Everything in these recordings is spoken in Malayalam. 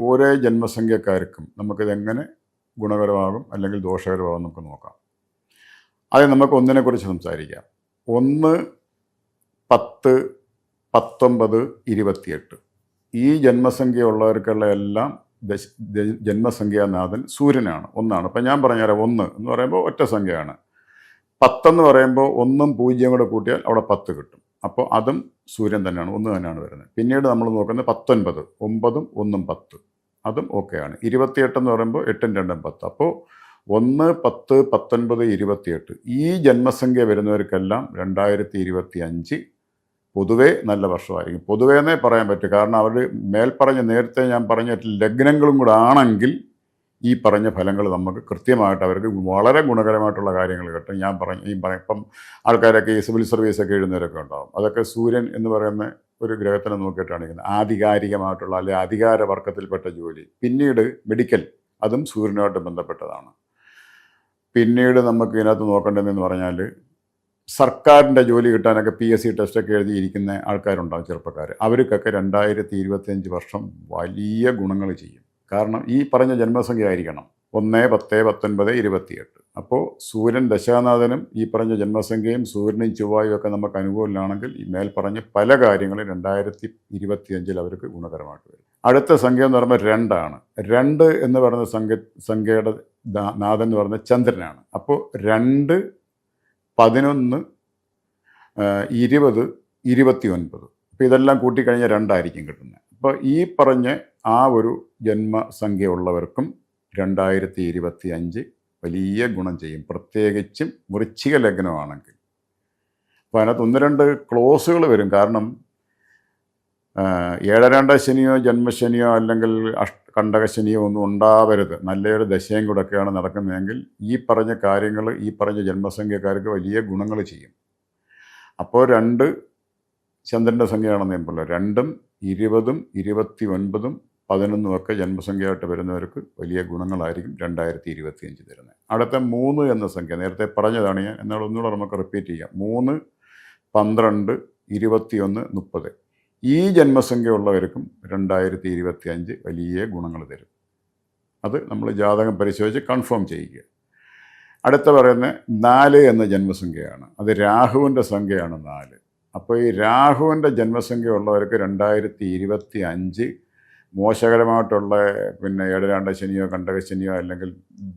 ഓരോ ജന്മസംഖ്യക്കാർക്കും നമുക്കിതെങ്ങനെ ഗുണകരമാകും അല്ലെങ്കിൽ ദോഷകരമാകും നമുക്ക് നോക്കാം. അത് നമുക്ക് ഒന്നിനെക്കുറിച്ച് സംസാരിക്കാം. 1, 10, 19, 28 ഈ ജന്മസംഖ്യ ഉള്ളവർക്കുള്ള എല്ലാം ജന്മസംഖ്യാനാഥൻ സൂര്യനാണ്, ഒന്നാണ്. അപ്പം ഞാൻ പറഞ്ഞുതരാം. 1 എന്ന് പറയുമ്പോൾ ഒറ്റ സംഖ്യയാണ്. 10 എന്ന് പറയുമ്പോൾ 1ഉം 0 കൂടെ കൂട്ടിയാൽ അവിടെ 10 കിട്ടും. അപ്പോൾ അതും സൂര്യൻ തന്നെയാണ്, 1 തന്നെയാണ് വരുന്നത്. പിന്നീട് നമ്മൾ നോക്കുന്നത് 19, 9ഉം 1ഉം 10, അതും ഓക്കെയാണ്. 28 എന്ന് പറയുമ്പോൾ 8ഉം 2ഉം 10. അപ്പോൾ 1, 10, 19, 28 ഈ ജന്മസംഖ്യ വരുന്നവർക്കെല്ലാം 2025 പൊതുവേ നല്ല വർഷമായിരിക്കും. പൊതുവേ എന്നേ പറയാൻ പറ്റും. കാരണം അവർ മേൽപ്പറഞ്ഞ നേരത്തെ ഞാൻ പറഞ്ഞ ലഗ്നങ്ങളും കൂടെ ആണെങ്കിൽ ഈ പറഞ്ഞ ഫലങ്ങൾ നമുക്ക് കൃത്യമായിട്ട് അവർക്ക് വളരെ ഗുണകരമായിട്ടുള്ള കാര്യങ്ങൾ കിട്ടും. ഞാൻ ഇപ്പം ആൾക്കാരൊക്കെ ഈ സിവിൽ സർവീസൊക്കെ എഴുതുന്നവരൊക്കെ ഉണ്ടാകും. അതൊക്കെ സൂര്യൻ എന്ന് പറയുന്ന ഒരു ഗ്രഹത്തിനെ നോക്കിയിട്ടാണ് ഇരിക്കുന്നത്. ആധികാരികമായിട്ടുള്ള അല്ലെങ്കിൽ അധികാര വർഗത്തിൽപ്പെട്ട ജോലി. പിന്നീട് മെഡിക്കൽ, അതും സൂര്യനുമായിട്ട് ബന്ധപ്പെട്ടതാണ്. പിന്നീട് നമുക്ക് ഇതിനകത്ത് നോക്കേണ്ടതെന്ന് പറഞ്ഞാൽ സർക്കാരിൻ്റെ ജോലി കിട്ടാനൊക്കെ PSC ടെസ്റ്റൊക്കെ എഴുതിയിരിക്കുന്ന ആൾക്കാരുണ്ടാകും, ചെറുപ്പക്കാർ. അവർക്കൊക്കെ 2025 വർഷം വലിയ ഗുണങ്ങൾ ചെയ്യും. കാരണം ഈ പറഞ്ഞ ജന്മസംഖ്യ ആയിരിക്കണം 1, 10, 19, 28. അപ്പോൾ സൂര്യൻ ദശാനാഥനും ഈ പറഞ്ഞ ജന്മസംഖ്യയും സൂര്യനും ചൊവ്വായും ഒക്കെ നമുക്ക് അനുകൂലമാണെങ്കിൽ ഈ മേൽപ്പറഞ്ഞ പല കാര്യങ്ങളും 2025 അവർക്ക് ഗുണകരമായിട്ട് വരും. അടുത്ത സംഖ്യ എന്ന് പറയുമ്പോൾ 2 ആണ്. 2 എന്ന് പറയുന്ന സംഖ്യയുടെ നാഥൻ എന്ന് പറയുന്നത് ചന്ദ്രനാണ്. അപ്പോൾ 2, 11, 20, 29. അപ്പോൾ ഇതെല്ലാം കൂട്ടിക്കഴിഞ്ഞാൽ 2 ആയിരിക്കും കിട്ടുന്നത്. അപ്പോൾ ഈ പറഞ്ഞ ആ ഒരു ജന്മസംഖ്യ ഉള്ളവർക്കും 2025 വലിയ ഗുണം ചെയ്യും, പ്രത്യേകിച്ചും വൃശ്ചിക ലഗ്നമാണെങ്കിൽ. അപ്പോൾ അതിനകത്ത് 1-2 ക്ലോസുകൾ വരും. കാരണം 7-2 ശനിയോ ജന്മശനിയോ അല്ലെങ്കിൽ കണ്ടകശനിയോ ഒന്നും ഉണ്ടാവരുത്. നല്ലൊരു ദശയും കൂടെ ഒക്കെയാണ് നടക്കുന്നതെങ്കിൽ ഈ പറഞ്ഞ കാര്യങ്ങൾ ഈ പറഞ്ഞ ജന്മസംഖ്യക്കാർക്ക് വലിയ ഗുണങ്ങൾ ചെയ്യും. അപ്പോൾ 2 ചന്ദ്രൻ്റെ സംഖ്യയാണെന്ന് ഞാൻ പറഞ്ഞു. 2ഉം 20ഉം 29ഉം 11ഉം ഒക്കെ ജന്മസംഖ്യയായിട്ട് വരുന്നവർക്ക് വലിയ ഗുണങ്ങളായിരിക്കും 2025 തരുന്നത്. അടുത്ത 3 എന്ന സംഖ്യ നേരത്തെ പറഞ്ഞതാണ് ഞാൻ, എന്നാൽ ഒന്നുകൂടെ നമുക്ക് റിപ്പീറ്റ് ചെയ്യാം. 3, 12, 21, 30 ഈ ജന്മസംഖ്യ ഉള്ളവർക്കും 2025 വലിയ ഗുണങ്ങൾ തരും. അത് നമ്മൾ ജാതകം പരിശോധിച്ച് കൺഫേം ചെയ്യുക. അടുത്ത പറയുന്നത് 4 എന്ന ജന്മസംഖ്യയാണ്. അത് രാഹുവിൻ്റെ സംഖ്യയാണ് 4. അപ്പോൾ ഈ രാഹുവിൻ്റെ ജന്മസംഖ്യ ഉള്ളവർക്ക് 2025 മോശകരമായിട്ടുള്ള 7-2 ശനിയോ കണ്ടകശനിയോ അല്ലെങ്കിൽ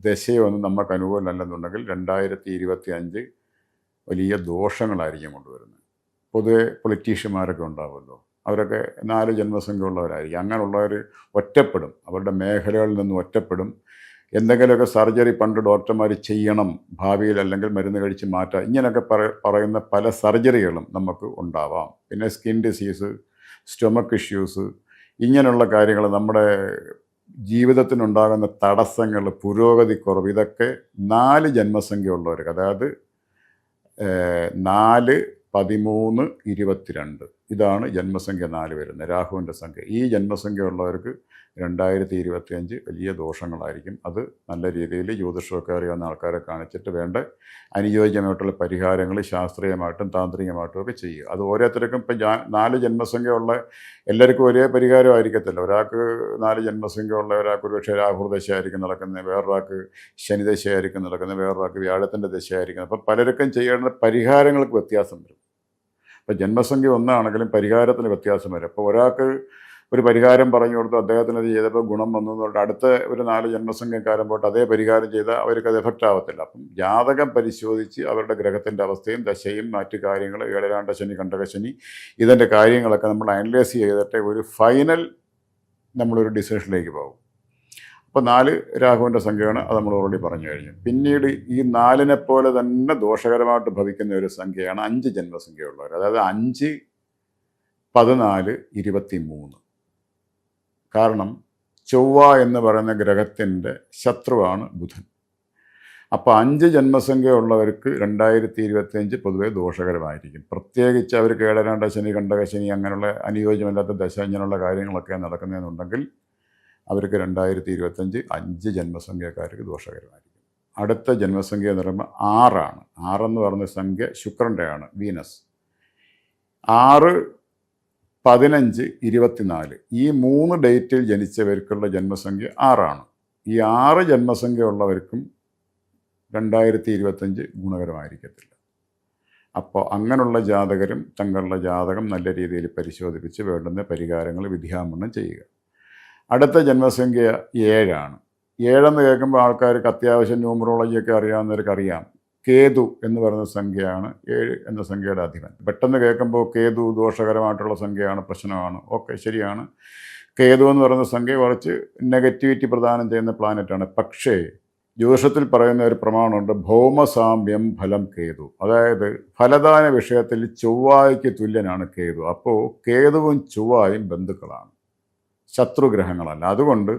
ദശയോ ഒന്നും നമുക്ക് അനുകൂലമല്ലെന്നുണ്ടെങ്കിൽ 2025 വലിയ ദോഷങ്ങളായിരിക്കും കൊണ്ടുവരുന്നത്. പൊതുവെ പൊളിറ്റീഷ്യന്മാരൊക്കെ ഉണ്ടാവുമല്ലോ, അവരൊക്കെ 4 ജന്മസംഖ്യ ഉള്ളവരായിരിക്കും. അങ്ങനെയുള്ളവർ ഒറ്റപ്പെടും, അവരുടെ മേഖലകളിൽ നിന്ന് ഒറ്റപ്പെടും. എന്തെങ്കിലുമൊക്കെ സർജറി പണ്ട് ഡോക്ടർമാർ ചെയ്യണം ഭാവിയിൽ, അല്ലെങ്കിൽ മരുന്ന് കഴിച്ച് മാറ്റാം, ഇങ്ങനെയൊക്കെ പറയുന്ന പല സർജറികളും നമുക്ക് ഉണ്ടാവാം. പിന്നെ സ്കിൻ ഡിസീസ്, സ്റ്റൊമക്ക് ഇഷ്യൂസ്, ഇങ്ങനെയുള്ള കാര്യങ്ങൾ, നമ്മുടെ ജീവിതത്തിനുണ്ടാകുന്ന തടസ്സങ്ങൾ, പുരോഗതി കുറവ്, ഇതൊക്കെ 4 ജന്മസംഖ്യ ഉള്ളവർക്ക്, അതായത് 4, 13, 22 ഇതാണ് ജന്മസംഖ്യ 4 വരുന്നത്, രാഹുവിൻ്റെ സംഖ്യ. ഈ ജന്മസംഖ്യ ഉള്ളവർക്ക് 2025 വലിയ ദോഷങ്ങളായിരിക്കും. അത് നല്ല രീതിയിൽ ജ്യോതിഷമൊക്കെ അറിയാവുന്ന ആൾക്കാരെ കാണിച്ചിട്ട് വേണ്ട അനുയോജ്യമായിട്ടുള്ള പരിഹാരങ്ങൾ ശാസ്ത്രീയമായിട്ടും താന്ത്രികമായിട്ടും ഒക്കെ ചെയ്യുക. അത് ഓരോരുത്തർക്കും ഇപ്പം 4 ജന്മസംഖ്യ ഉള്ള എല്ലാവർക്കും ഒരേ പരിഹാരം ആയിരിക്കത്തില്ല. ഒരാൾക്ക് 4 ജന്മസംഖ്യ ഉള്ള ഒരാൾക്ക് ഒരുപക്ഷെ രാഹുദശയായിരിക്കും നടക്കുന്നത്, വേറൊരാൾക്ക് ശനിദശയായിരിക്കും നടക്കുന്നത്, വേറൊരാൾക്ക് വ്യാഴത്തിൻ്റെ ദശയായിരിക്കുന്നത്. അപ്പം പലർക്കും ചെയ്യേണ്ട പരിഹാരങ്ങൾക്ക് വ്യത്യാസം വരും. അപ്പം ജന്മസംഖ്യ ഒന്നാണെങ്കിലും പരിഹാരത്തിന് വ്യത്യാസം വരും. അപ്പോൾ ഒരാൾക്ക് ഒരു പരിഹാരം പറഞ്ഞു കൊടുത്ത് അദ്ദേഹത്തിന് അത് ചെയ്തപ്പോൾ ഗുണം വന്നു എന്ന് പറഞ്ഞിട്ട് അടുത്ത ഒരു 4 ജന്മസംഖ്യക്കാരൻ പോയിട്ട് അതേ പരിഹാരം ചെയ്താൽ അവർക്കത് എഫക്റ്റ് ആവത്തില്ല. അപ്പം ജാതകം പരിശോധിച്ച് അവരുടെ ഗ്രഹത്തിൻ്റെ അവസ്ഥയും ദശയും മറ്റു കാര്യങ്ങൾ, 7-2 ശനി കണ്ടകശനി, ഇതിൻ്റെ കാര്യങ്ങളൊക്കെ നമ്മൾ അനലൈസ് ചെയ്തിട്ട് ഒരു ഫൈനൽ നമ്മളൊരു ഡിസിഷനിലേക്ക് പോകും. അപ്പോൾ 4 രാഹുവിൻ്റെ സംഖ്യയാണ്, അത് നമ്മൾ ഓൾറെഡി പറഞ്ഞു കഴിഞ്ഞു. പിന്നീട് ഈ 4നെ പോലെ തന്നെ ദോഷകരമായിട്ട് ഭവിക്കുന്ന ഒരു സംഖ്യയാണ് 5 ജന്മസംഖ്യയുള്ളവർ. അതായത് 5, 14, 23. കാരണം ചൊവ്വ എന്ന് പറയുന്ന ഗ്രഹത്തിൻ്റെ ശത്രുവാണ് ബുധൻ. അപ്പോൾ 5 ജന്മസംഖ്യ ഉള്ളവർക്ക് 2025 പൊതുവെ ദോഷകരമായിരിക്കും. പ്രത്യേകിച്ച് അവർക്ക് 7-2 ശനി കണ്ടകശനി അങ്ങനെയുള്ള അനുയോജ്യമല്ലാത്ത ദശ ഇങ്ങനെയുള്ള കാര്യങ്ങളൊക്കെ നടക്കുന്നതെന്നുണ്ടെങ്കിൽ അവർക്ക് 2025 5 ജന്മസംഖ്യക്കാർക്ക് ദോഷകരമായിരിക്കും. അടുത്ത ജന്മസംഖ്യ എന്ന് പറയുമ്പോൾ 6 ആണ്. 6 എന്ന് പറയുന്ന സംഖ്യ ശുക്രൻ്റെ ആണ്, വീനസ്. 6, 15, 24 ഈ 3 ഡേറ്റിൽ ജനിച്ചവർക്കുള്ള ജന്മസംഖ്യ 6ആണ്. ഈ 6 ജന്മസംഖ്യ ഉള്ളവർക്കും 2025 ഗുണകരമായിരിക്കത്തില്ല. അപ്പോൾ അങ്ങനെയുള്ള ജാതകരും തങ്ങളുടെ ജാതകം നല്ല രീതിയിൽ പരിശോധിപ്പിച്ച് വേണ്ടുന്ന പരിഹാരങ്ങൾ വിധിയാമണ്ണം ചെയ്യുക. അടുത്ത ജന്മസംഖ്യ 7ആണ്. 7 എന്ന് കേൾക്കുമ്പോൾ ആൾക്കാർക്ക് അത്യാവശ്യം ന്യൂമറോളജിയൊക്കെ അറിയാവുന്നവർക്ക് അറിയാം. കേതു എന്ന് പറയുന്ന സംഖ്യയാണ് 7 എന്ന സംഖ്യയുടെ അധിപൻ. പെട്ടെന്ന് കേൾക്കുമ്പോൾ കേതു ദോഷകരമായിട്ടുള്ള സംഖ്യയാണ്, പ്രശ്നമാണ്. ഓക്കെ, ശരിയാണ്. കേതു എന്ന് പറയുന്ന സംഖ്യ കുറച്ച് നെഗറ്റിവിറ്റി പ്രദാനം ചെയ്യുന്ന പ്ലാനറ്റാണ്. പക്ഷേ ജ്യോതിഷത്തിൽ പറയുന്ന ഒരു പ്രമാണമുണ്ട്, ഭൗമസാമ്യം ഫലം കേതു. അതായത് ഫലദാന വിഷയത്തിൽ ചൊവ്വായ്ക്ക് തുല്യനാണ് കേതു. അപ്പോൾ കേതുവും ചൊവ്വായും ബന്ധുക്കളാണ്, ശത്രുഗ്രഹങ്ങളല്ല. അതുകൊണ്ട്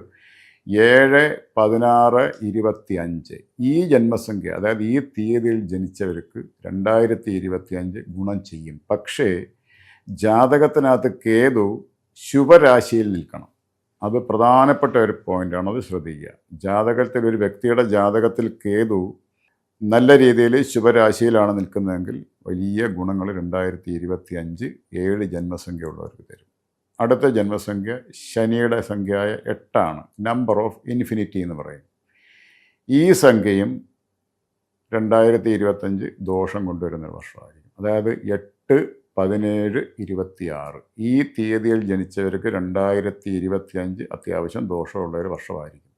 7, 16, 25 ഈ ജന്മസംഖ്യ, അതായത് ഈ തീയതിയിൽ ജനിച്ചവർക്ക് 2025 ഗുണം ചെയ്യും. പക്ഷേ ജാതകത്തിനകത്ത് കേതു ശുഭരാശിയിൽ നിൽക്കണം. അത് പ്രധാനപ്പെട്ട ഒരു പോയിൻ്റാണ്, അത് ശ്രദ്ധിക്കുക. ജാതകത്തിൽ ഒരു വ്യക്തിയുടെ ജാതകത്തിൽ കേതു നല്ല രീതിയിൽ ശുഭരാശിയിലാണ് നിൽക്കുന്നതെങ്കിൽ വലിയ ഗുണങ്ങൾ 2025 7 ജന്മസംഖ്യ ഉള്ളവർക്ക് തരും. അടുത്ത ജന്മസംഖ്യ ശനിയുടെ സംഖ്യയായ 8ആണ്, നമ്പർ ഓഫ് ഇൻഫിനിറ്റി എന്ന് പറയും. ഈ സംഖ്യയും 2025 ദോഷം കൊണ്ടുവരുന്ന വർഷമായിരിക്കും. അതായത് 8, 17, 26 ഈ തീയതിയിൽ ജനിച്ചവർക്ക് 2025 അത്യാവശ്യം ദോഷമുള്ള ഒരു വർഷമായിരിക്കും.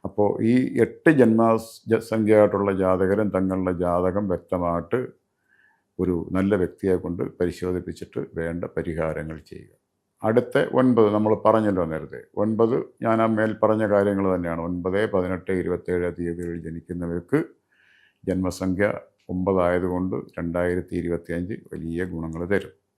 അപ്പോൾ ഈ 8 ജന്മസംഖ്യയായിട്ടുള്ള ജാതകരും തങ്ങളുടെ ജാതകം വ്യക്തമായിട്ട് ഒരു നല്ല വ്യക്തിയെ കൊണ്ട് പരിശോധിപ്പിച്ചിട്ട് വേണ്ട പരിഹാരങ്ങൾ ചെയ്യുക. അടുത്ത 9 നമ്മൾ പറഞ്ഞല്ലോ നേരത്തെ. 9 ഞാൻ ആ മേൽ പറഞ്ഞ കാര്യങ്ങൾ തന്നെയാണ്. 9, 18, 27 തീയതികളിൽ ജനിക്കുന്നവർക്ക് ജന്മസംഖ്യ 9 ആയതുകൊണ്ട് 2025 വലിയ ഗുണങ്ങൾ തരും.